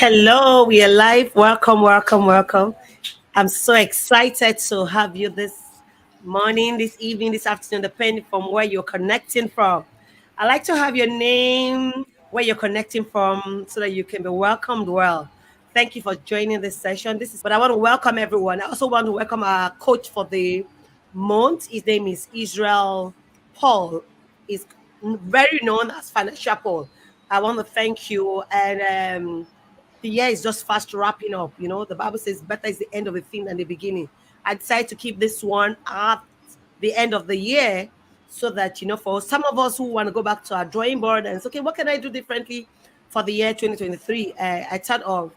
Hello, we are live. Welcome, welcome, welcome. I'm so excited to have you this morning, this evening, this afternoon, depending from where you're connecting from. I like to have your name, where you're connecting from, so that you can be welcomed well. Thank you for joining this session. But I want to welcome everyone. I also want to welcome our coach for the month. His name is Israel Paul. Is very known as Financial Paul. I want to thank you and the year is just fast wrapping up. You know, the Bible says better is the end of a thing than the beginning. I decided to keep this one at the end of the year so that, for some of us who want to go back to our drawing board and say, okay, what can I do differently for the year 2023? I thought of,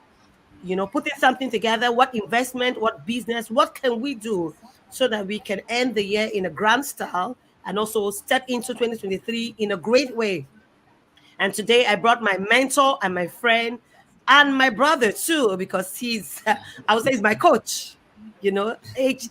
putting something together, what investment, what business, what can we do so that we can end the year in a grand style and also step into 2023 in a great way. And today I brought my mentor and my friend and my brother too, because I would say he's my coach. Age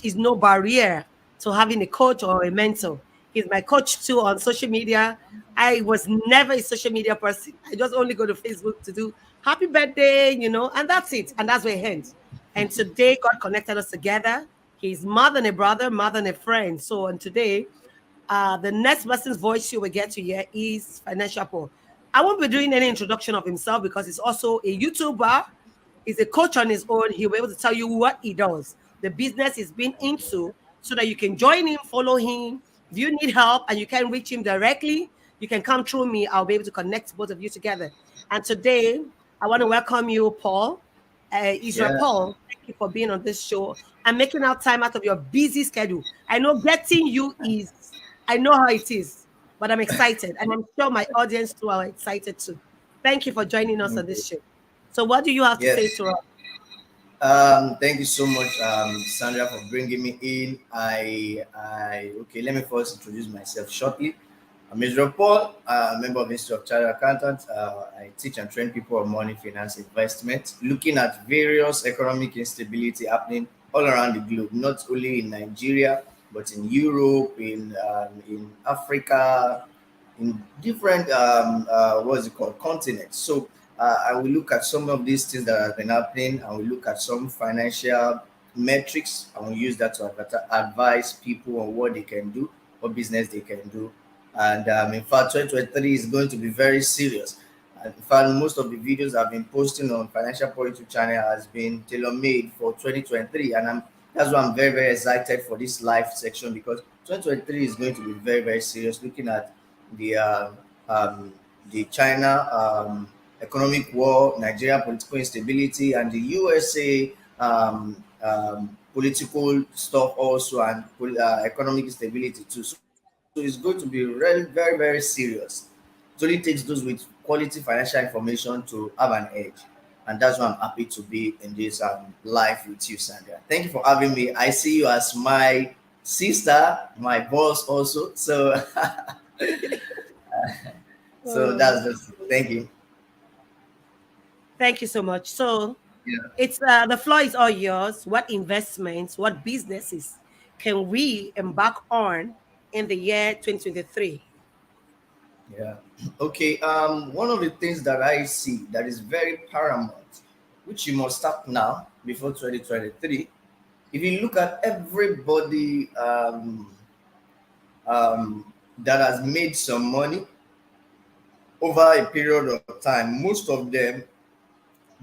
is no barrier to having a coach or a mentor. He's my coach too on social media. I was never a social media person. I just only go to Facebook to do happy birthday, and that's it. And that's where it ends. And today God connected us together. He's more than a brother, more than a friend. So, and today the next person's voice you will get to hear is Financial Paul. I won't be doing any introduction of himself because he's also a YouTuber. He's a coach on his own. He'll be able to tell you what he does, the business he's been into, so that you can join him, follow him. If you need help and you can reach him directly, you can come through me. I'll be able to connect both of you together. And today, I want to welcome you, Paul. Israel Yeah, Paul, thank you for being on this show and making out time out of your busy schedule. I know getting you I know how it is, but I'm excited. And I'm sure my audience too are excited too. Thank you for joining us on okay. this show. So, what do you have to say Yes. to us? Thank you so much, Sandra, for bringing me in. Okay. Let me first introduce myself shortly. I'm Israel Paul, a member of the Institute of Chartered Accountants. I teach and train people on money, finance, investment, looking at various economic instability happening all around the globe, not only in Nigeria, but in Europe, in Africa, in different what's it called continents. So I will look at some of these things that have been happening. I will look at some financial metrics. I will use that to advise people on what they can do, what business they can do. And in fact, 2023 is going to be very serious. And in fact, most of the videos I've been posting on Financial Point YouTube channel has been tailor-made for 2023, and that's why I'm very very excited for this live section, because 2023 is going to be very very serious. Looking at the uh, um, the China economic war, Nigeria political instability, and the USA political stuff also, and economic instability too. So it's going to be really very very serious. It only takes those with quality financial information to have an edge, and that's why I'm happy to be in this live with you, Sandra. Thank you for having me. I see you as my sister, my boss also. So so Oh, that's just thank you. thank you so much. So, Yeah. it's the floor is all yours. What investments, what businesses can we embark on in the year 2023? Yeah. Okay. One of the things that I see that is very paramount, which you must start now before 2023. If you look at everybody that has made some money over a period of time, most of them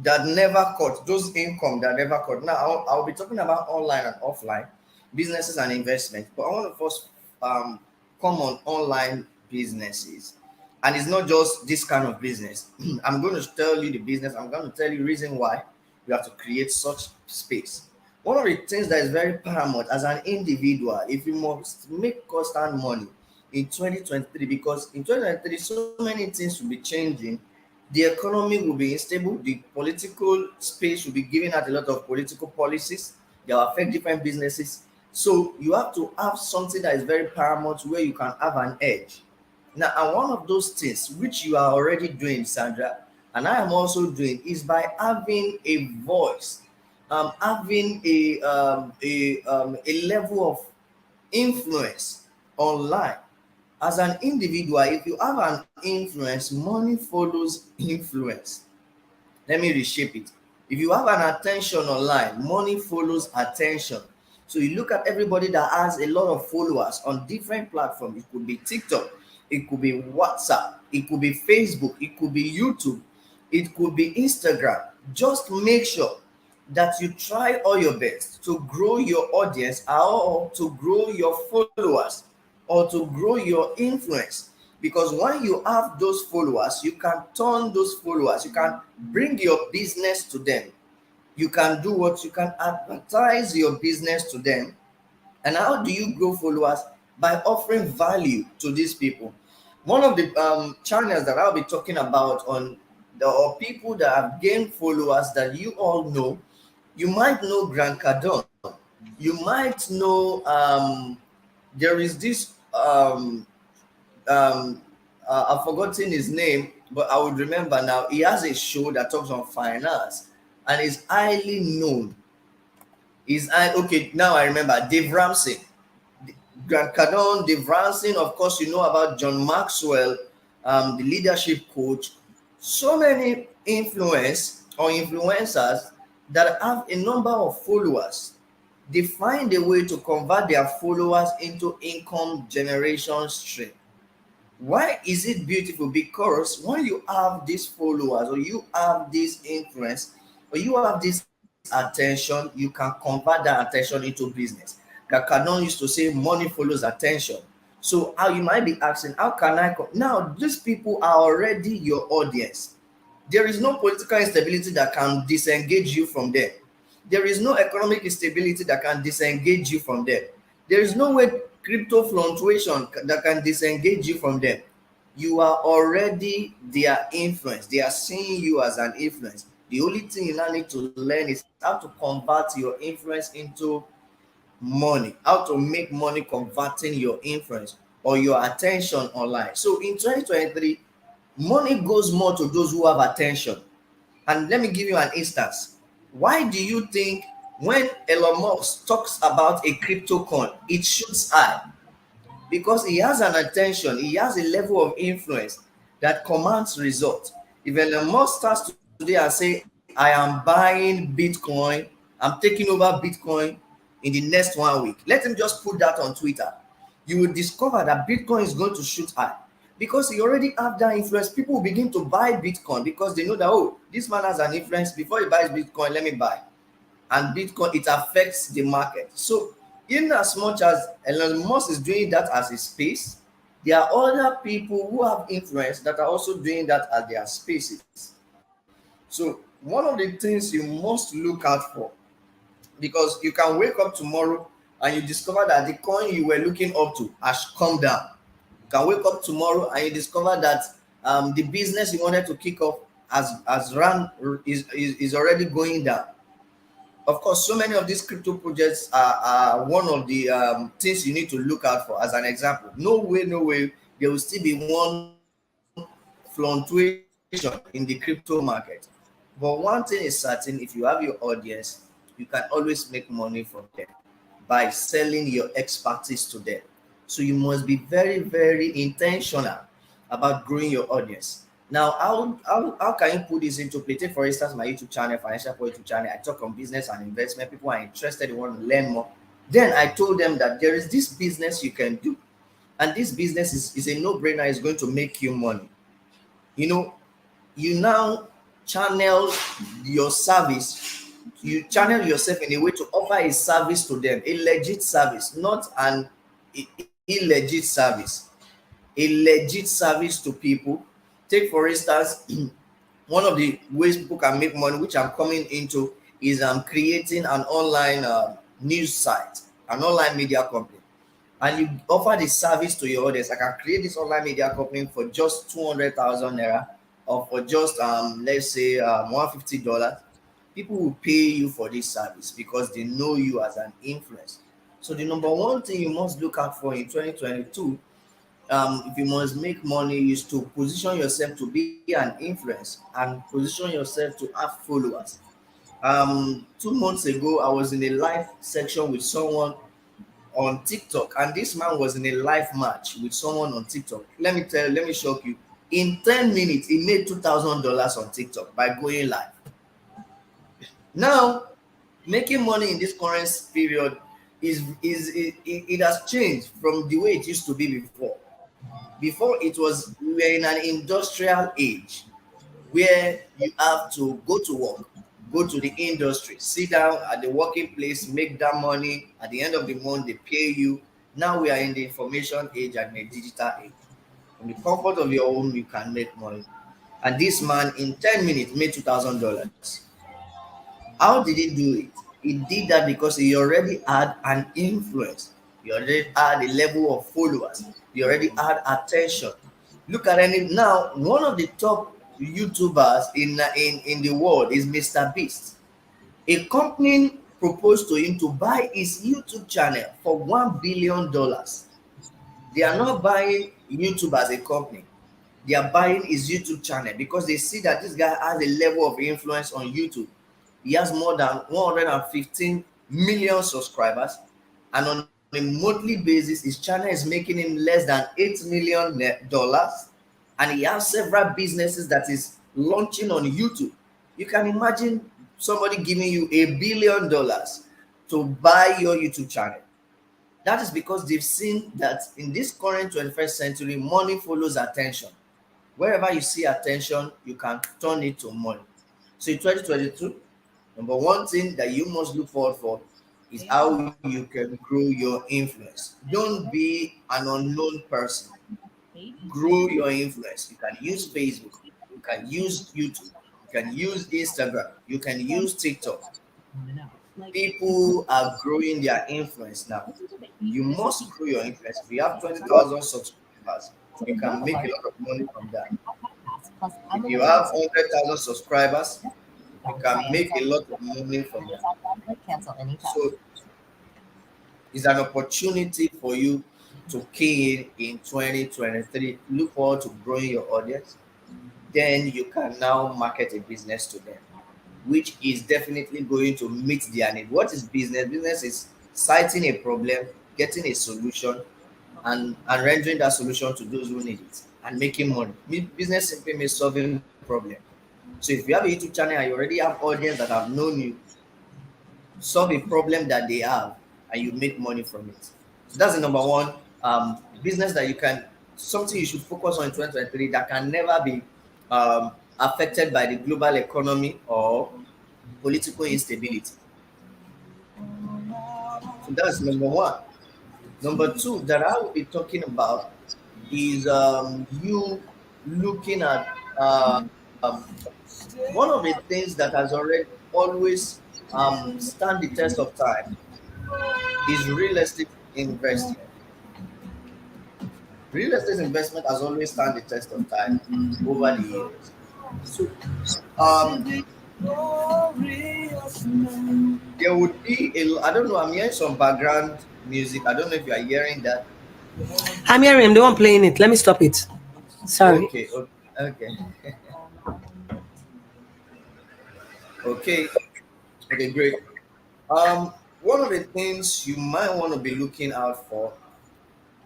that never cut those income that never cut. Now I'll be talking about online and offline businesses and investments, but I want to first come on online businesses. And it's not just this kind of business. I'm going to tell you the business. I'm going to tell you reason why we have to create such space. One of the things that is very paramount as an individual, if you must make constant money in 2023, because in 2023 so many things will be changing. The economy will be unstable. The political space will be giving out a lot of political policies that will affect different businesses. So you have to have something that is very paramount where you can have an edge. Now, and one of those things which you are already doing, Sandra, and I am also doing, is by having a voice, having a level of influence online. As an individual, if you have an influence, money follows influence. Let me reshape it. If you have an attention online, money follows attention. So you look at everybody that has a lot of followers on different platforms. It could be TikTok, it could be WhatsApp, it could be Facebook, it could be YouTube, it could be Instagram. Just make sure that you try all your best to grow your audience or to grow your followers or to grow your influence. Because when you have those followers, you can turn those followers, you can bring your business to them. You can do what you can advertise your business to them. And how do you grow followers? By offering value to these people. One of the channels that I'll be talking about on the or people that have gained followers that you all know, you might know Grant Cardone. You might know there is this um, I've forgotten his name, but I would remember now. He has a show that talks on finance and is highly known. Okay, now I remember Dave Ramsey. Grant Cardone, Dave Ramsey, of course, you know about John Maxwell, the leadership coach. So many influencers that have a number of followers. They find a way to convert their followers into income generation stream. Why is it beautiful? Because when you have these followers or you have this influence or you have this attention, you can convert that attention into business. Cardone used to say money follows attention. So how you might be asking, how can now these people are already your audience. There is no political instability that can disengage you from them. There is no economic instability that can disengage you from them. There is no way crypto fluctuation that can disengage you from them. You are already their influence. They are seeing you as an influence. The only thing you now need to learn is how to convert your influence into money, how to make money converting your influence or your attention online. So in 2023, money goes more to those who have attention. And let me give you an instance. Why do you think when Elon Musk talks about a crypto coin, it shoots high? Because he has an attention, he has a level of influence that commands results. If Elon Musk starts today and say, I am buying Bitcoin, I'm taking over Bitcoin in the next 1 week, let him just put that on Twitter. You will discover that Bitcoin is going to shoot high because he already have that influence. People will begin to buy Bitcoin because they know that, oh, this man has an influence. Before he buys Bitcoin, let me buy. And Bitcoin, it affects the market. So in as much as Elon Musk is doing that as a space, there are other people who have influence that are also doing that at their spaces. So one of the things you must look out for, because you can wake up tomorrow and you discover that the coin you were looking up to has come down. You can wake up tomorrow and you discover that the business you wanted to kick off has run is already going down. Of course, so many of these crypto projects are one of the things you need to look out for. As an example, no way, there will still be one fluctuation in the crypto market. But one thing is certain: if you have your audience, you can always make money from them by selling your expertise to them. So you must be very, very intentional about growing your audience. Now, how can you put this into play? Take, for instance, my YouTube channel, Financial Power YouTube channel. I talk on business and investment. People are interested, they want to learn more. Then I told them that there is this business you can do, and this business is a no-brainer, it's going to make you money. You know, you now channel your service, you channel yourself in a way to offer a service to them, a legit service, not an illegit service, a legit service to people. Take, for instance, one of the ways people can make money, which I'm coming into, is creating an online news site, an online media company. And you offer the service to your audience. I can create this online media company for just 200,000 naira, or for just let's say $150. People will pay you for this service because they know you as an influence. So the number one thing you must look out for in 2022, if you must make money, is to position yourself to be an influence and position yourself to have followers. 2 months ago, I was in a live section with someone on TikTok, and this man was in a live match with someone on TikTok. Let me shock you. In 10 minutes, he made $2,000 on TikTok by going live. Now, making money in this current period it has changed from the way it used to be before. Before it was we were in an industrial age where you have to go to work, go to the industry, sit down at the working place, make that money. At the end of the month, they pay you. Now we are in the information age and the digital age. From the comfort of your home, you can make money. And this man in 10 minutes made $2,000. How did he do it? He did that because he already had an influence. He already had a level of followers. He already had attention. Look at any now. One of the top YouTubers in the world is Mr. Beast. A company proposed to him to buy his YouTube channel for $1 billion. They are not buying YouTube as a company. They are buying his YouTube channel because they see that this guy has a level of influence on YouTube. He has more than 115 million subscribers, and on a monthly basis, his channel is making him less than $8 million, and he has several businesses that is launching on YouTube. You can imagine somebody giving you $1 billion to buy your YouTube channel. That is because they've seen that in this current 21st century, money follows attention. Wherever you see attention, you can turn it to money. So in 2022, number one thing that you must look forward for is how you can grow your influence. Don't be an unknown person. Grow your influence. You can use Facebook, you can use YouTube, you can use Instagram, you can use TikTok. People are growing their influence now. You must grow your influence. If you have 20,000 subscribers, you can make a lot of money from that. If you have 100,000 subscribers, you can make a lot of money from that. So it's an opportunity for you to key in 2023. Look forward to growing your audience. Then you can now market a business to them, which is definitely going to meet their need. What is business? Business is citing a problem, getting a solution, and rendering that solution to those who need it and making money. Business simply means solving problem. So if you have a YouTube channel and you already have audience that have known you, solve a problem that they have and you make money from it. So that's the number one business that you can, something you should focus on in 2023 that can never be affected by the global economy or political instability. So that's number one. Number two that I will be talking about is you looking at one of the things that has already always stand the test of time is real estate investment. Real estate investment has always stand the test of time over the years. So um, there would be I don't know. I'm hearing some background music. I don't know if you are hearing that. I'm hearing him, the one playing it. Let me stop it. Sorry. Okay, okay, okay, okay, great. One of the things you might want to be looking out for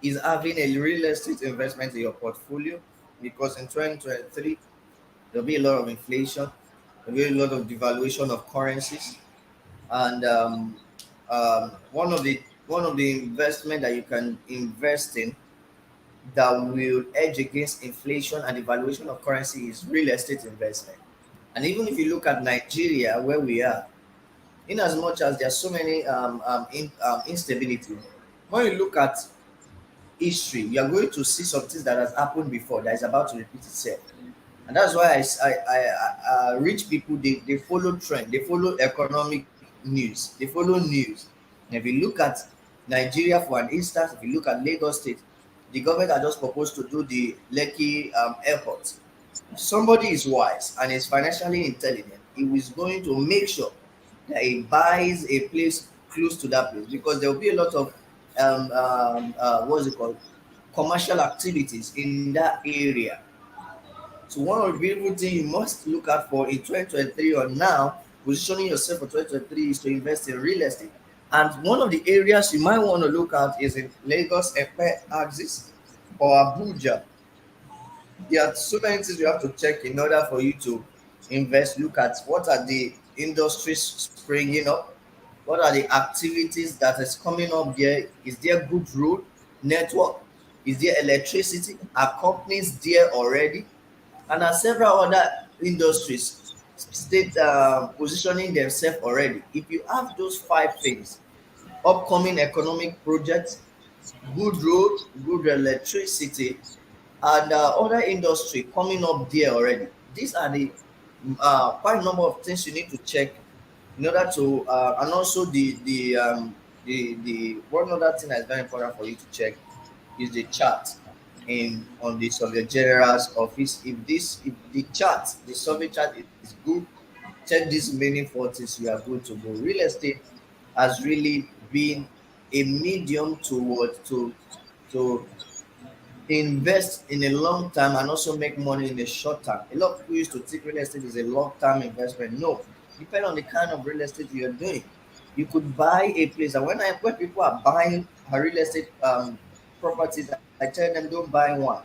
is having a real estate investment in your portfolio, because in 2023 there'll be a lot of inflation, there'll be a lot of devaluation of currencies, and one of the investment that you can invest in that will edge against inflation and devaluation of currency is real estate investment. And even if you look at Nigeria, where we are, in as much as there's so many instability, when you look at history, you are going to see some things that has happened before that is about to repeat itself. And that's why rich people, they follow trend, they follow economic news, they follow news. And if you look at Nigeria, for an instance, if you look at Lagos State, the government are just proposed to do the Lekki airport. If somebody is wise and is financially intelligent, he is going to make sure that he buys a place close to that place, because there will be a lot of what's it called, commercial activities in that area. So one of the beautiful things you must look out for in 2023 or now, positioning yourself for 2023, is to invest in real estate. And one of the areas you might want to look at is in Lagos Epe axis or Abuja. There are so many things you have to check in order for you to invest. Look at what are the industries springing up, what are the activities that is coming up there. Is there good road network? Is there electricity? Are companies there already? And are several other industries state positioning themselves already. If you have those five things, upcoming economic projects, good road, good electricity, and other industry coming up there already. These are the quite a number of things you need to check in order to, and also the one other thing that is very important for you to check is the chart in on the survey general's office. If the chart, the survey chart is good, check these remaining four things, you are good to go. Real estate has really been a medium toward to invest in a long term and also make money in a short term. A lot of people used to think real estate is a long term investment. No, depend on the kind of real estate you're doing. You could buy a place, and when people are buying a real estate properties, I tell them don't buy one,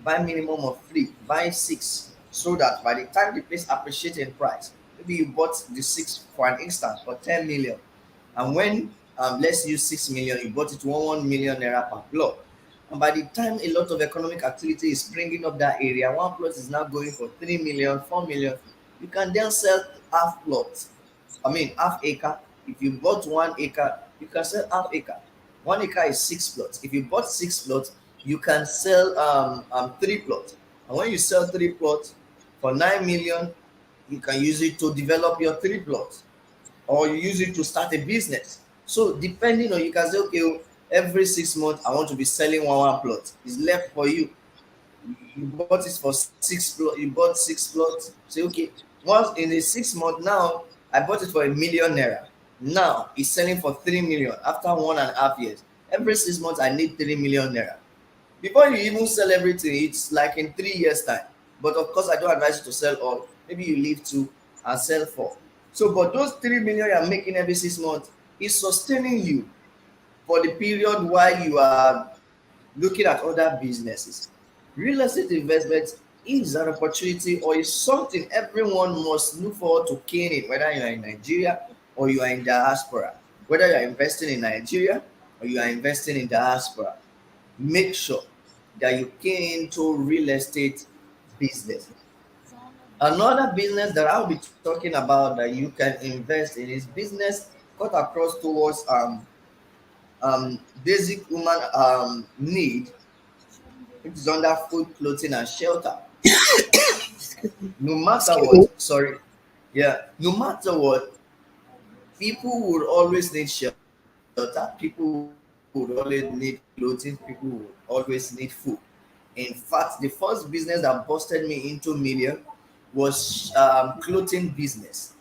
buy minimum of three, buy six, so that by the time the place appreciates in price, maybe you bought the six for an instance for 10 million, and when let's use 6 million, you bought it 1 million naira per plot. And by the time a lot of economic activity is springing up that area, one plot is now going for 3 million, 4 million. You can then sell half plots. I mean half acre. If you bought 1 acre, you can sell half acre. 1 acre is 6 plots. If you bought 6 plots, you can sell 3 plots. And when you sell 3 plots for 9 million, you can use it to develop your 3 plots, or you use it to start a business. So depending on, you can say, okay, oh, every 6 months I want to be selling one plot. It's left for you. You bought it for 6 plot. You bought 6 plots. Say, okay, once in a 6 month now, I bought it for 1 million naira. Now it's selling for 3 million after 1.5 years. Every 6 months I need 3 million naira. Before you even sell everything, it's like in 3 years' time. But of course, I don't advise you to sell all. Maybe you leave two and sell four. So, but those 3 million you're making every 6 months is sustaining you for the period while you are looking at other businesses. Real estate investment is an opportunity, or is something everyone must look forward to keying in, whether you are in Nigeria or you are in diaspora. Whether you are investing in Nigeria or you are investing in diaspora, make sure that you key into real estate business. Another business that I'll be talking about that you can invest in is business cut across towards basic human need, which is under food, clothing, and shelter. No matter Excuse me. what, sorry, yeah, no matter what, people would always need shelter, people would always need clothing, people would always need food. In fact, the first business that busted me into million was clothing business.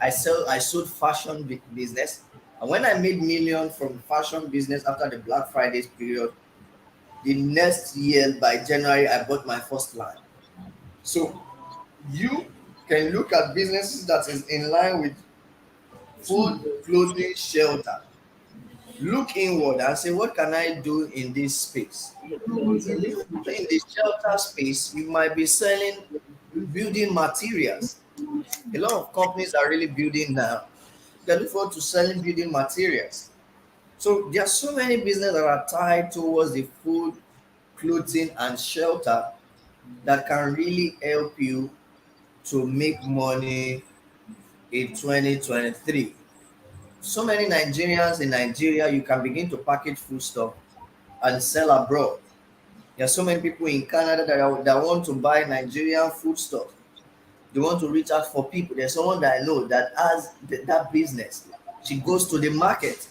I sold fashion business, and when I made million from fashion business after the Black Friday period, the next year by January I bought my first land. So you can look at businesses that is in line with food, clothing, shelter. Look inward and say, what can I do in this space? In the shelter space, you might be selling building materials. A lot of companies are really building now. They look forward to selling building materials. So there are so many businesses that are tied towards the food, clothing, and shelter that can really help you to make money in 2023. So many Nigerians in Nigeria, you can begin to package food stuff and sell abroad. There are so many people in Canada that want to buy Nigerian food stuff. They want to reach out for people. There's someone that I know that has that business. She goes to the market,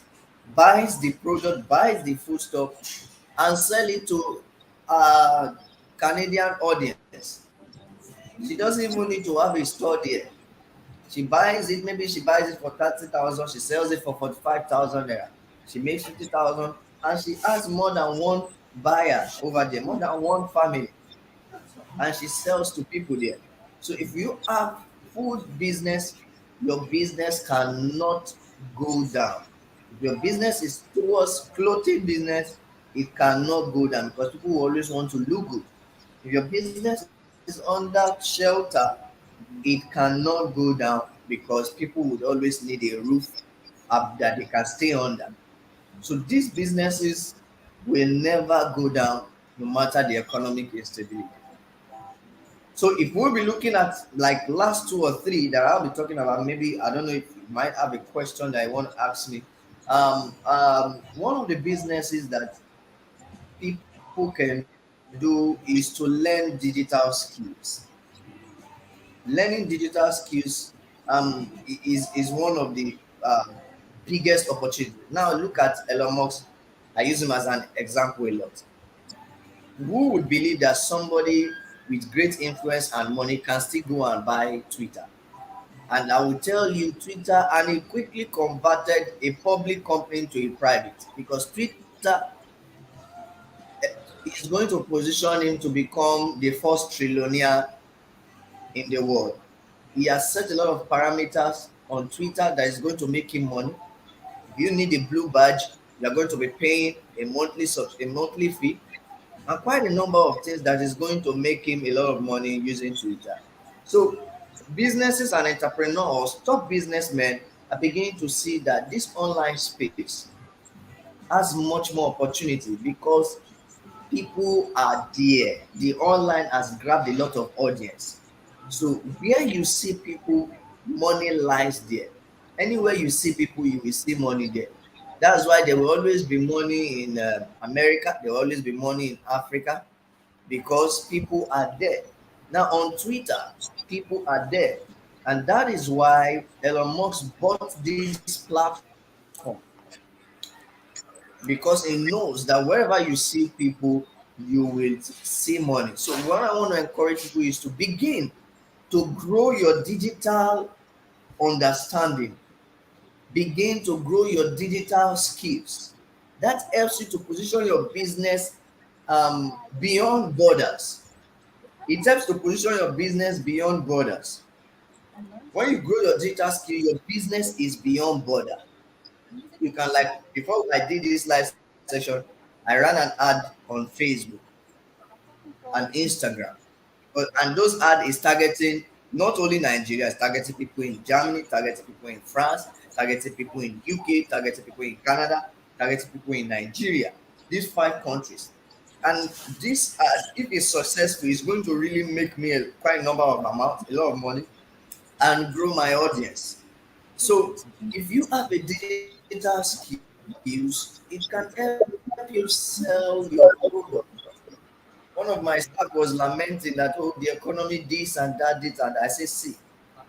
buys the product, buys the food stuff, and sell it to a Canadian audience. She doesn't even need to have a store there. She buys it, maybe she buys it for 30,000, she sells it for 45,000 naira. She makes 50,000, and she has more than one buyer over there, more than one family, and she sells to people there. So if you have food business, your business cannot go down. If your business is towards clothing business, it cannot go down because people always want to look good. If your business is under shelter, it cannot go down because people would always need a roof up that they can stay under. So these businesses will never go down no matter the economic instability. So if we'll be looking at like last two or three that I'll be talking about, maybe I don't know if you might have a question that you want to ask me. One of the businesses that people can do is to learn digital skills. Learning digital skills is one of the biggest opportunities. Now look at Elon Musk. I use him as an example a lot. Who would believe that somebody with great influence and money can still go and buy Twitter? And I will tell you, Twitter, and he quickly converted a public company to a private because Twitter is going to position him to become the first trillionaire in the world. He has set a lot of parameters on Twitter that is going to make him money. If you need a blue badge, you are going to be paying a monthly fee, and quite a number of things that is going to make him a lot of money using Twitter. So businesses and entrepreneurs, top businessmen are beginning to see that this online space has much more opportunity because people are there. The online has grabbed a lot of audience. So where you see people, money lies there. Anywhere you see people, you will see money there. That's why there will always be money in America. There will always be money in Africa because people are there. Now on Twitter, people are there, and that is why Elon Musk bought this platform because he knows that wherever you see people, you will see money. So what I want to encourage people is to begin to grow your digital understanding, begin to grow your digital skills. That helps you to position your business beyond borders. It helps to position your business beyond borders. When you grow your digital skill, your business is beyond border. You can, like, before I did this live session, I ran an ad on Facebook and Instagram. And those ad is targeting not only Nigeria, it's targeting people in Germany, targeting people in France, targeting people in UK, targeting people in Canada, targeting people in Nigeria. These five countries. And this ad, if it's successful, is going to really make me quite a number of amount, a lot of money, and grow my audience. So if you have a digital skills, it can help you sell your product. One of my staff was lamenting that, oh, the economy this and that, this, and I say, see,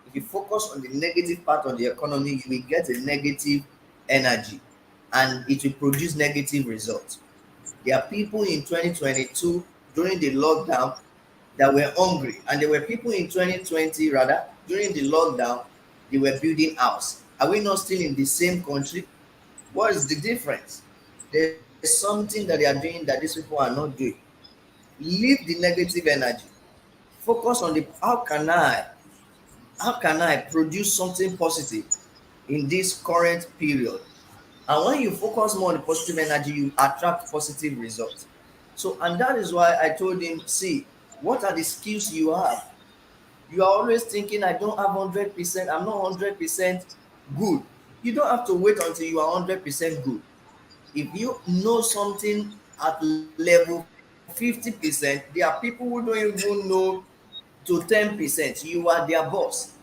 if you focus on the negative part of the economy, you will get a negative energy and it will produce negative results. There are people in 2022 during the lockdown that were hungry, and there were people in 2020 rather during the lockdown they were building house. Are we not still in the same country? What is the difference? There's something that they are doing that these people are not doing. Leave the negative energy. Focus on the how can I produce something positive in this current period. And when you focus more on the positive energy, you attract positive results. So, and that is why I told him, see, what are the skills you have? You are always thinking, I don't have 100%, I'm not 100% good. You don't have to wait until you are 100% good. If you know something at level 50%, there are people who don't even know to 10%. You are their boss.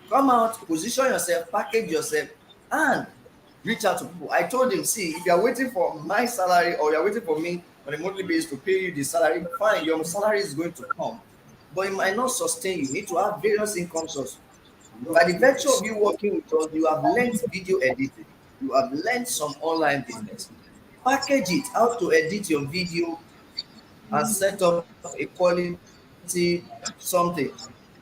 Come out, position yourself, package yourself, and reach out to people. I told him, see, if you are waiting for my salary or you are waiting for me on a monthly basis to pay you the salary, fine, your salary is going to come. But it might not sustain you. You need to have various income sources. By the virtue of you working with us, you have learned video editing, you have learned some online business. Package it, how to edit your video and set up a quality something.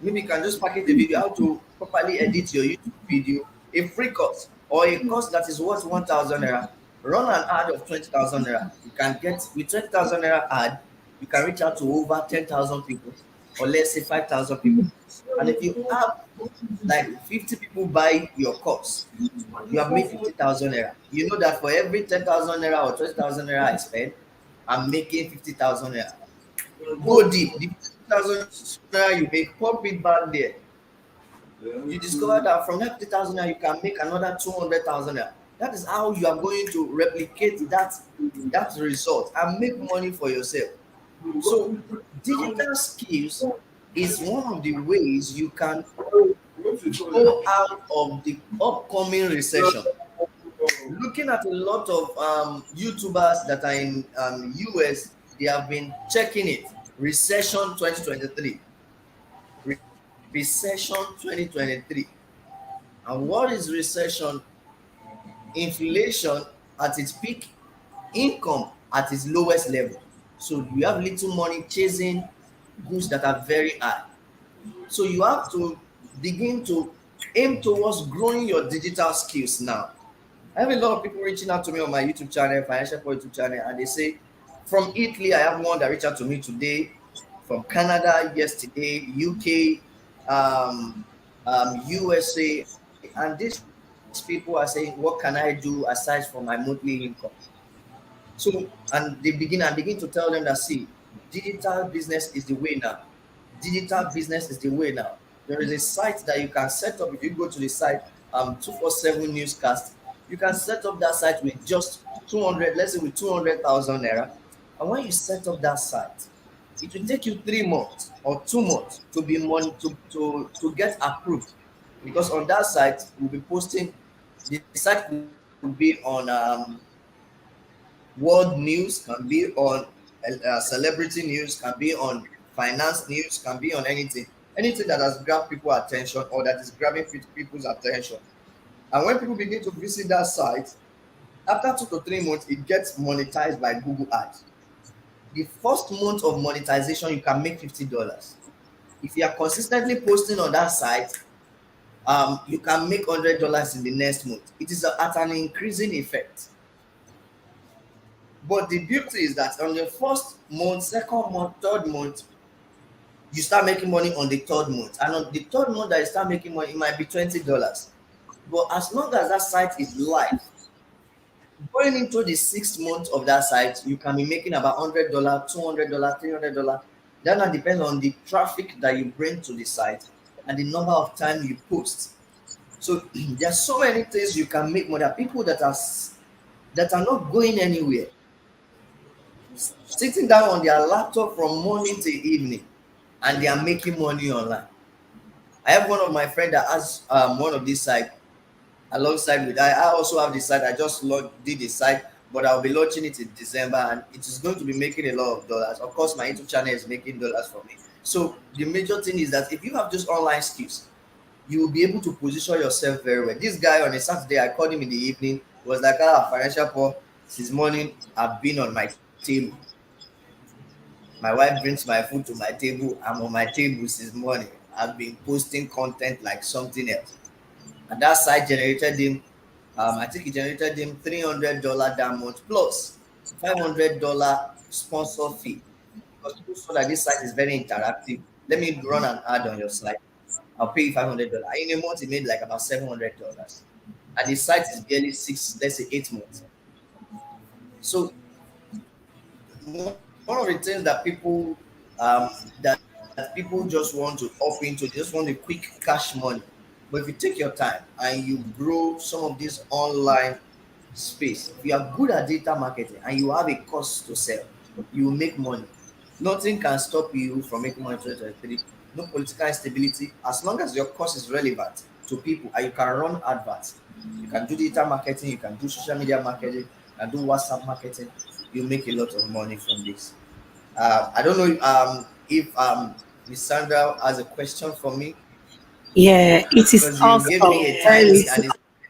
Maybe you can just package the video, how to properly edit your YouTube video, a free course or a course that is worth 1,000 naira. Run an ad of 20,000 naira. You can get with 20,000 naira ad, you can reach out to over 10,000 people, or let's say 5,000 people. And if you have like 50 people buy your course, you have made 50,000 naira. You know that for every 10,000 naira or 20,000 naira I spend, I'm making 50,000 naira. Go deep. The 50,000 naira you make, pop it back there. You discover that from that 50,000 naira you can make another 200,000 naira. That is how you are going to replicate that result and make money for yourself. So digital skills is one of the ways you can go out of the upcoming recession. Looking at a lot of YouTubers that are in US, they have been checking it. Recession 2023, recession 2023. And what is recession? Inflation at its peak, income at its lowest level. So you have little money chasing goods that are very high. So you have to begin to aim towards growing your digital skills now. I have a lot of people reaching out to me on my YouTube channel, Financial Pro YouTube channel, and they say, from Italy, I have one that reached out to me today, from Canada yesterday, UK, um, USA, and these people are saying, what can I do aside from my monthly income? So, and they begin to tell them that, see, digital business is the way now. Digital business is the way now. There is a site that you can set up. If you go to the site, 247 newscast, you can set up that site with just 200, let's say with 200,000 naira. And when you set up that site, it will take you 3 months or 2 months to be to get approved, because on that site we'll be posting. The site will be on world news, can be on celebrity news, can be on finance news, can be on anything that has grabbed people attention or that is grabbing people's attention. And when people begin to visit that site, after 2 to 3 months, it gets monetized by Google Ads. The first month of monetization, you can make $50. If you are consistently posting on that site, you can make $100 in the next month. It is at an increasing effect. But the beauty is that on the first month, second month, third month, you start making money on the third month. And on the third month that you start making money, it might be $20. But as long as that site is live, going into the 6th month of that site, you can be making about $100, $200, $300. That now depends on the traffic that you bring to the site and the number of time you post. So there's so many things you can make money. There are people that are not going anywhere, sitting down on their laptop from morning to evening, and they are making money online. I have one of my friend that has one of these sites alongside with I also have the site. I just did the site, but I'll be launching it in December, and it is going to be making a lot of dollars. Of course, my YouTube channel is making dollars for me. So the major thing is that if you have just online skills, you will be able to position yourself very well. This guy on a Saturday, I called him in the evening, was like, financial Paul, since morning, I've been on my table. My wife brings my food to my table. I'm on my table since morning. I've been posting content like something else. And that site generated him, I think it generated him $300 that month plus $500 sponsor fee, because people saw that this site is very interactive. Let me run an ad on your site. I'll pay you $500. In a month, he made like about $700, and the site is barely 6, let's say 8 months. So one of the things that people just want to up into, they just want a quick cash money. But if you take your time and you grow some of this online space, if you are good at data marketing and you have a course to sell, you will make money. Nothing can stop you from making money in 2023. No political instability. As long as your course is relevant to people and you can run adverts, you can do data marketing, you can do social media marketing, you can do WhatsApp marketing, you make a lot of money from this. I don't know if Miss Sandra has a question for me, Yeah, it is because you gave awesome. me a Very timing and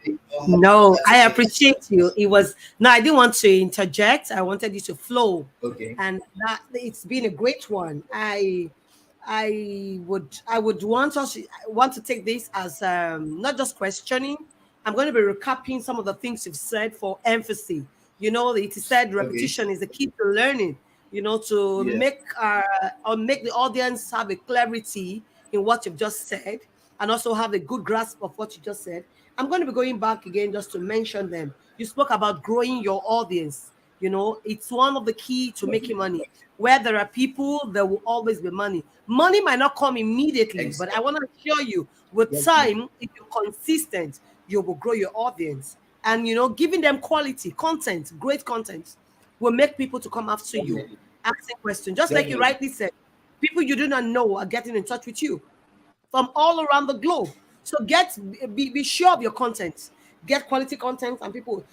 it's almost No, over I to me. appreciate you. It was no, I didn't want to interject. I wanted you to flow, Okay. and that it's been a great one. I would want to take this as not just questioning. I'm going to be recapping some of the things you've said for emphasis. It is said Okay. repetition is the key to learning. To Yeah. make the audience have a clarity in what you've just said, and also have a good grasp of what you just said. I'm going to be going back again just to mention them. You spoke about growing your audience. It's one of the key to making money. Where there are people, there will always be money. Money might not come immediately, but I Exactly. want to assure you, with time, if you're consistent, you will grow your audience. And giving them quality content, great content, will make people to come after you, Definitely. asking questions. Just like you Definitely. rightly said, people you do not know are getting in touch with you from all around the globe. So be sure of your content. Get quality content, and people,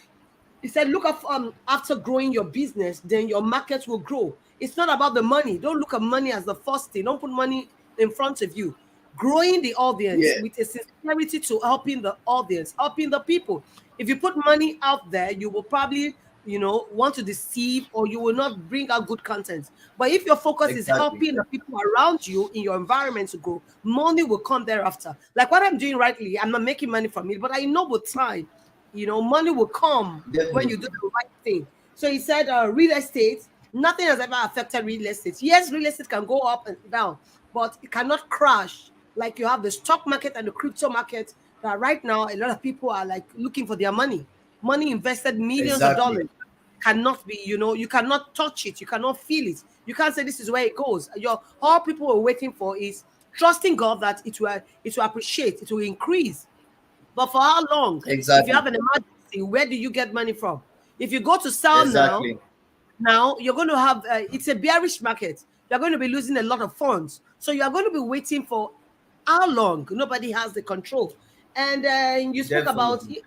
he said, look at after growing your business, then your market will grow. It's not about the money. Don't look at money as the first thing. Don't put money in front of you. Growing the audience Yeah. with a sincerity to helping the audience, helping the people. If you put money out there, you will probably, want to deceive, or you will not bring out good content. But if your focus is Exactly. helping the people around you in your environment to grow, money will come thereafter. Like what I'm doing rightly, I'm not making money from it, but I know with time, money will come when you do Definitely. the right thing. So he said, real estate, nothing has ever affected real estate. Yes, real estate can go up and down, but it cannot crash like you have the stock market and the crypto market. That right now, a lot of people are like looking for their money. Money invested millions of Exactly. dollars cannot be, you cannot touch it, you cannot feel it. You can't say this is where it goes. All people are waiting for is trusting God that it will appreciate, it will increase. But for how long? If you Exactly. have an emergency, where do you get money from? If you go to sell Exactly. now you're going to have it's a bearish market. You're going to be losing a lot of funds. So you are going to be waiting for how long? Nobody has the control. And you spoke about Definitely.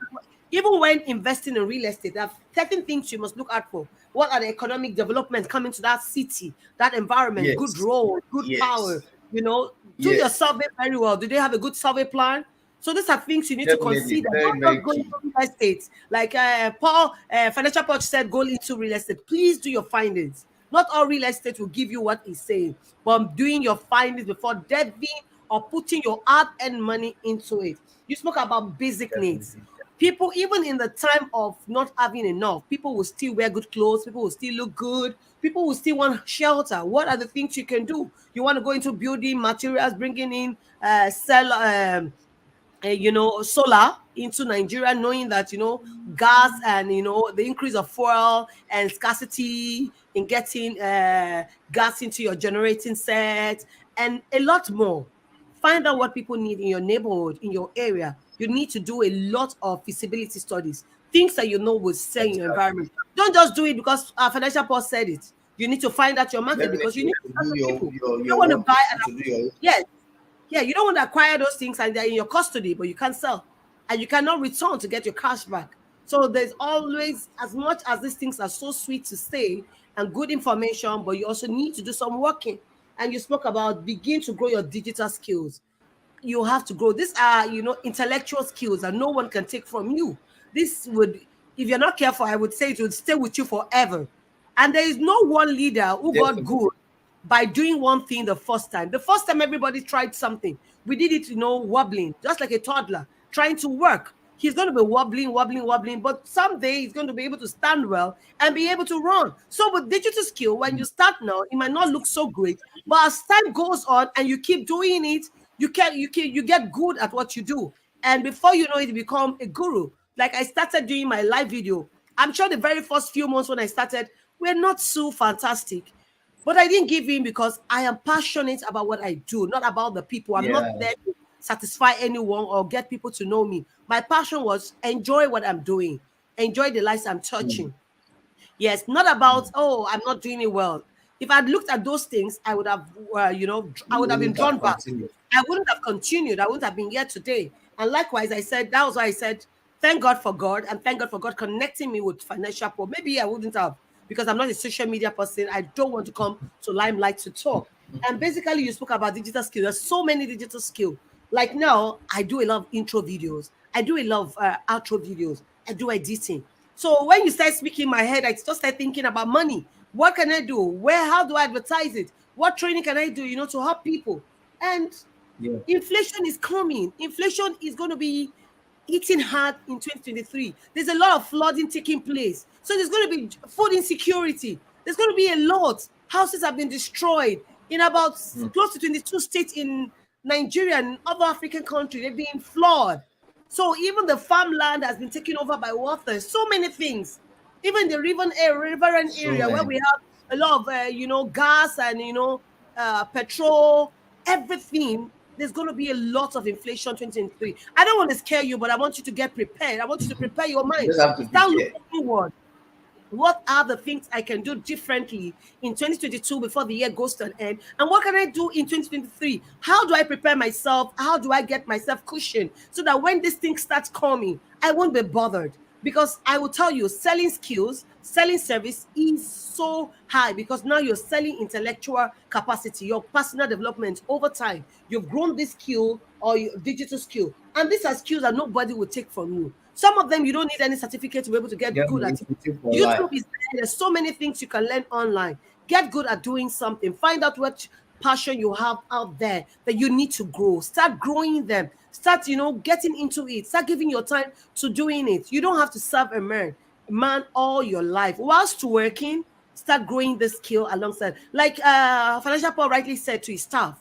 even when investing in real estate, there are certain things you must look out for. What are the economic developments coming to that city, that environment, good Yes. road, good Yes. power? Do your Yes. survey very well. Do they have a good survey plan? So these are things you need to Definitely. consider. Very, Not very just going key. into real estate. Like Financial Coach said, go into real estate. Please do your findings. Not all real estate will give you what he's saying, but doing your findings before delving or putting your hard-earned money into it. You spoke about basic needs. Definitely. People, even in the time of not having enough, people will still wear good clothes. People will still look good. People will still want shelter. What are the things you can do? You want to go into building materials, bringing in sell solar into Nigeria, knowing that gas and the increase of fuel and scarcity in getting gas into your generating set and a lot more. Find out what people need in your neighborhood, in your area. You need to do a lot of feasibility studies, things that will sell in your Exactly. environment. Don't just do it because our financial boss said it. You need to find out your market because you Definitely. need to To start do the your people. your You don't your want to work, buy to do your yes, yeah, you don't want to acquire those things and they're in your custody, but you can't sell and you cannot return to get your cash back. So there's always, as much as these things are so sweet to say and good information, but you also need to do some working. And you spoke about begin to grow your digital skills. You have to grow. These are, intellectual skills that no one can take from you. This would, if you're not careful, I would say it would stay with you forever. And there is no one leader who got definitely. good by doing one thing the first time. The first time everybody tried something, we did it, wobbling, just like a toddler trying to work. He's going to be wobbling, wobbling, wobbling, but someday he's going to be able to stand well and be able to run. So with digital skill, when you start now, it might not look so great, but as time goes on and you keep doing it, you get good at what you do, and before you know it, you become a guru. Like I started doing my live video. I'm sure the very first few months when I started were not so fantastic, but I didn't give in because I am passionate about what I do, not about the people. I'm not Yeah. there to satisfy anyone or get people to know me. My passion was enjoy what I'm doing, enjoy the lives I'm Mm. touching. Yes, not about, oh, I'm not doing it well. If I'd looked at those things, I would have, I You would have been wouldn't have drawn back. continued. I wouldn't have continued. I wouldn't have been here today. And likewise, I said, that was why I said, thank God for God and thank God for God connecting me with financial pro. Maybe I wouldn't have because I'm not a social media person. I don't want to come to limelight to talk. And basically, you spoke about digital skills. There's so many digital skills. Like now, I do a lot of intro videos. I do a lot of outro videos. I do editing. So when you start speaking in my head, I just start thinking about money. What can I do? How do I advertise it? What training can I do, to help people? And Yeah. inflation is coming. Inflation is going to be hitting hard in 2023. There's a lot of flooding taking place. So there's going to be food insecurity. There's going to be a lot. Houses have been destroyed in about Mm. close to 22 states in Nigeria and other African countries. They're being flooded. So even the farmland has been taken over by water. So many things. even the riverine So area where many. we have a lot of gas and petrol, everything. There's going to be a lot of inflation 2023. I don't want to scare you, but I want you to get prepared. I want you to prepare your You mind. just have to Start prepare. looking inward. What are the things I can do differently in 2022 before the year goes to an end? And what can I do in 2023? How do I prepare myself? How do I get myself cushioned so that when this thing starts coming, I won't be bothered? Because I will tell you, selling skills, selling service is so high because now you're selling intellectual capacity, your personal development over time. You've grown this skill or your digital skill. And these are skills that nobody will take from you. Some of them you don't need any certificate to be able to get Get good at it. motivated for life. YouTube is there. There's so many things you can learn online. Get good at doing something. Find out what passion you have out there that you need to grow. Start growing them. Start, getting into it. Start giving your time to doing it. You don't have to serve a man all your life. Whilst working, start growing the skill alongside. Like Financial Paul rightly said to his staff,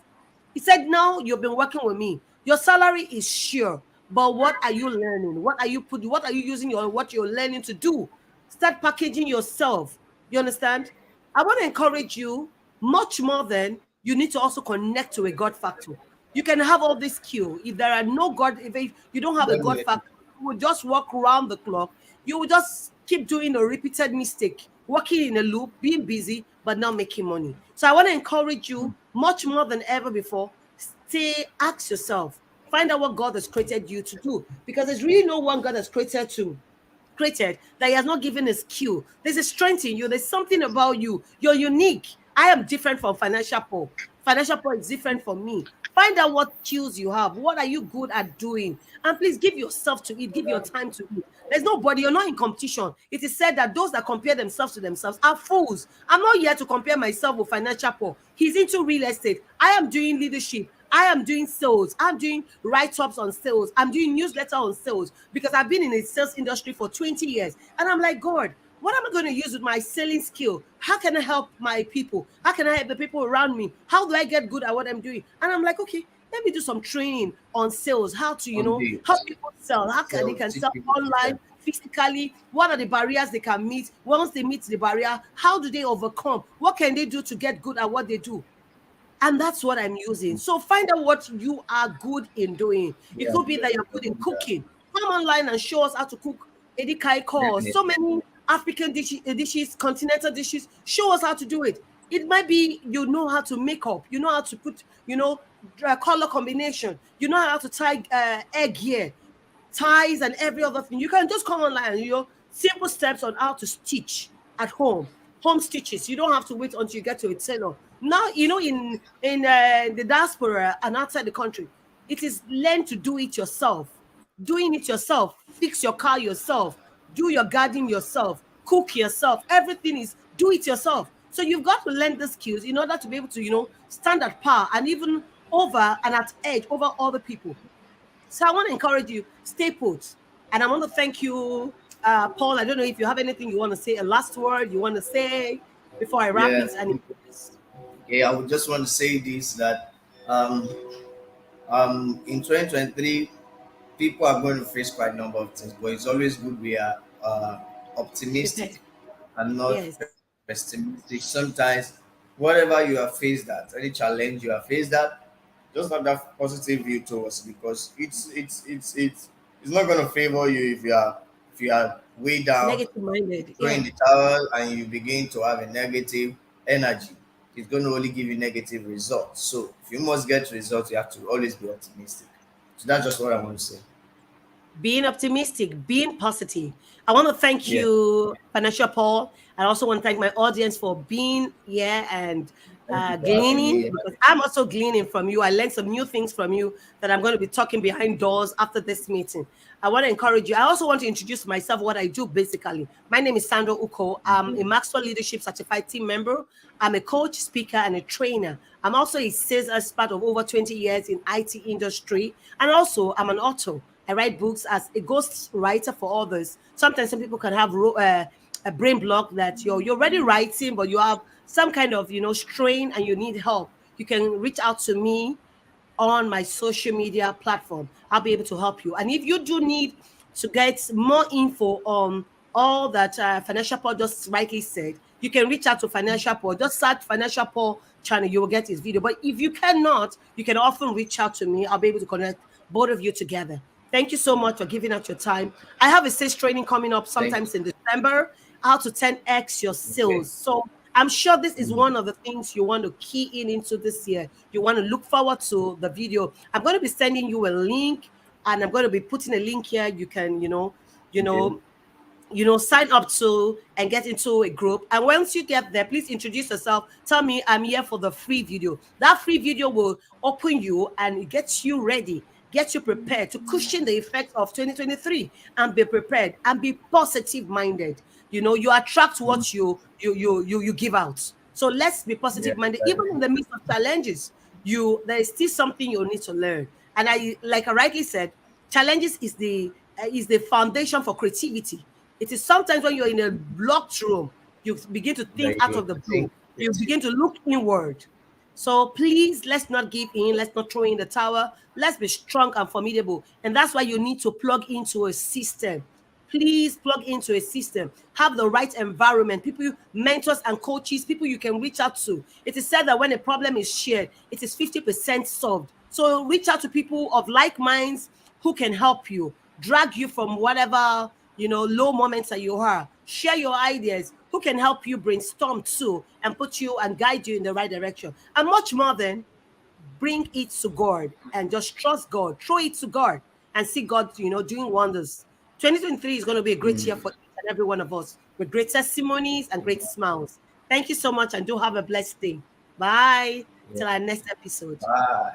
he said, now you've been working with me. Your salary is sure, but what are you learning? What are you using what you're learning to do? Start packaging yourself. You understand? I want to encourage you much more than you need to also connect to a God factor. You can have all this skill. If there are no God, if you don't have a God Definitely. factor, you will just walk around the clock. You will just keep doing a repeated mistake, working in a loop, being busy, but not making money. So I want to encourage you much more than ever before. Ask yourself, find out what God has created you to do, because there's really no one God has created that he has not given a skill. There's a strength in you. There's something about you. You're unique. I am different from Financial Paul. Financial Paul is different from me. Find out what skills you have. What are you good at doing? And please give yourself to it. Give your time to it. There's nobody, you're not in competition. It is said that those that compare themselves to themselves are fools. I'm not here to compare myself with Financial Paul. He's into real estate. I am doing leadership. I am doing sales. I'm doing write-ups on sales. I'm doing newsletter on sales because I've been in the sales industry for 20 years. And I'm like, God, what am I going to use with my selling skill? How can I help my people? How can I help the people around me? How do I get good at what I'm doing? And I'm like, okay, let me do some training on sales, how to, On help this. people sell, how can they So can teach sell people to online, sell. physically, what are the barriers they can meet? Once they meet the barrier, how do they overcome? What can they do to get good at what they do? And that's what I'm using. So find out what you are good in doing. It Yeah, could be yeah, that you're good in yeah. cooking. Come online and show us how to cook edikai calls. So Definitely. many African dishes, continental dishes. Show us how to do it. It might be you know how to make up. You know how to put, color combination. You know how to tie egg here, ties, and every other thing. You can just come online, simple steps on how to stitch at home. Home stitches. You don't have to wait until you get to a tailor. Now, in the diaspora and outside the country, it is learn to do it yourself. Doing it yourself, fix your car yourself, do your gardening yourself, cook yourself. Everything is do it yourself. So you've got to learn the skills in order to be able to, stand at par and even over and at edge over other people. So I want to encourage you, stay put. And I want to thank you, Paul. I don't know if you have anything you want to say, a last word you want to say before I wrap Yeah. it. And Okay, I would just want to say this that um in 2023 people are going to face quite a number of things, but it's always good we are optimistic prepare. and not Yes. pessimistic. Sometimes whatever you have faced that, any challenge you have faced that, just have that positive view towards, because it's not going to favor you if you are way down, Negative minded. throw in Yeah. the towel, and you begin to have a negative energy. It's going to only give you negative results. So if you must get results, you have to always be optimistic. So that's just what I want to say. Being optimistic, being positive. I want to thank Yeah. you, Financial Paul. I also want to thank my audience for being here and Thank you for having gleaning, me. because I'm also gleaning from you. I learned some new things from you that I'm going to be talking behind doors after this meeting. I want to encourage you. I also want to introduce myself, what I do basically. My name is Sandra Ukoh. I'm a Maxwell Leadership Certified Team member. I'm a coach, speaker, and a trainer. I'm also a sales expert of over 20 years in IT industry. And also, I'm an author. I write books as a ghost writer for others. Sometimes some people can have a brain block that you're already writing, but you have some kind of strain and you need help. You can reach out to me on my social media platform. I'll be able to help you. And if you do need to get more info on all that Financial Paul just rightly said, you can reach out to Financial Paul. Just search Financial Paul channel, you will get his video. But if you cannot, you can often reach out to me. I'll be able to connect both of you together. Thank you so much for giving out your time. I have a sales training coming up Thank sometimes in December, how to 10x your Okay. sales. So I'm sure this is Mm. one of the things you want to key in into this year. You want to look forward to the video. I'm going to be sending you a link, and I'm going to be putting a link here. You can, you Okay. know, sign up to and get into a group. And once you get there, please introduce yourself. Tell me I'm here for the free video. That free video will open you and it gets you ready, get you prepared to cushion the effects of 2023 and be prepared and be positive minded. You attract Mm. what you give out. So let's be Yeah, positive minded, even exactly. in the midst of challenges. There is still something you need to learn. And like I rightly said, challenges is the foundation for creativity. It is sometimes when you're in a blocked room, you begin to That think out you of the blue. think You creative. begin to look inward. So please, let's not give in. Let's not throw in the tower. Let's be strong and formidable. And that's why you need to plug into a system. Please plug into a system. Have the right environment, people, mentors and coaches, people you can reach out to. It is said that when a problem is shared, it is 50% solved. So reach out to people of like minds who can help you, drag you from whatever low moments that you are. Share your ideas. Who can help you brainstorm too and put you and guide you in the right direction. And much more than bring it to God and just trust God. Throw it to God and see God, doing wonders. 2023 is going to be a great year Mm. for each and every one of us with great testimonies and great smiles. Thank you so much and do have a blessed day. Bye. Yeah. Till our next episode. Bye.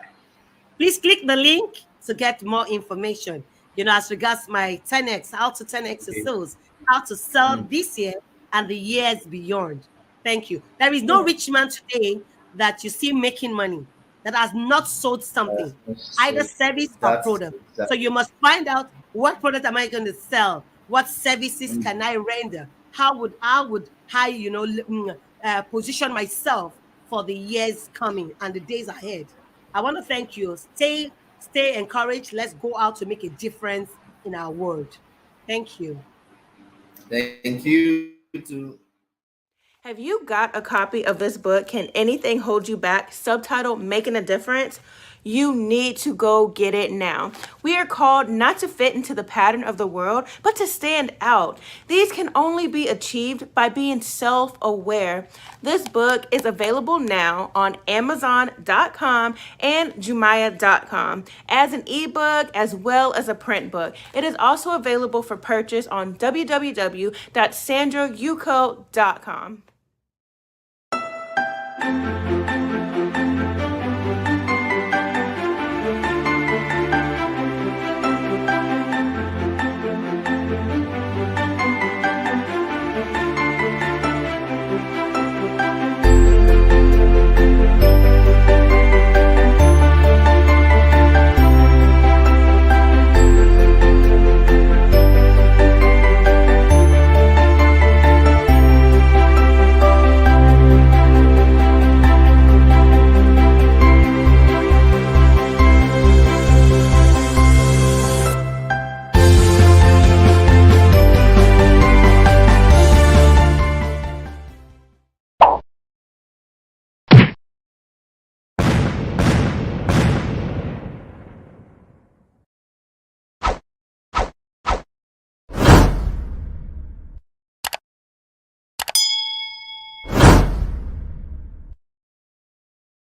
Please click the link to get more information. As regards my 10x, how to 10x your Okay. sales, how to sell Mm. this year and the years beyond. Thank you. There is no Yeah. rich man today that you see making money that has not sold That's something, either so. service or That's product. So exactly. you must find out, what product am I going to sell? What services Mm. can I render? How would I, position myself for the years coming and the days ahead? I want to thank you. Stay encouraged. Let's go out to make a difference in our world. Thank you. Thank you too. Have you got a copy of this book, Can Anything Hold You Back? Subtitled Making a Difference? You need to go get it now. We are called not to fit into the pattern of the world, but to stand out. These can only be achieved by being self aware. This book is available now on Amazon.com and Jumaya.com as an ebook as well as a print book. It is also available for purchase on www.sandraukoh.com.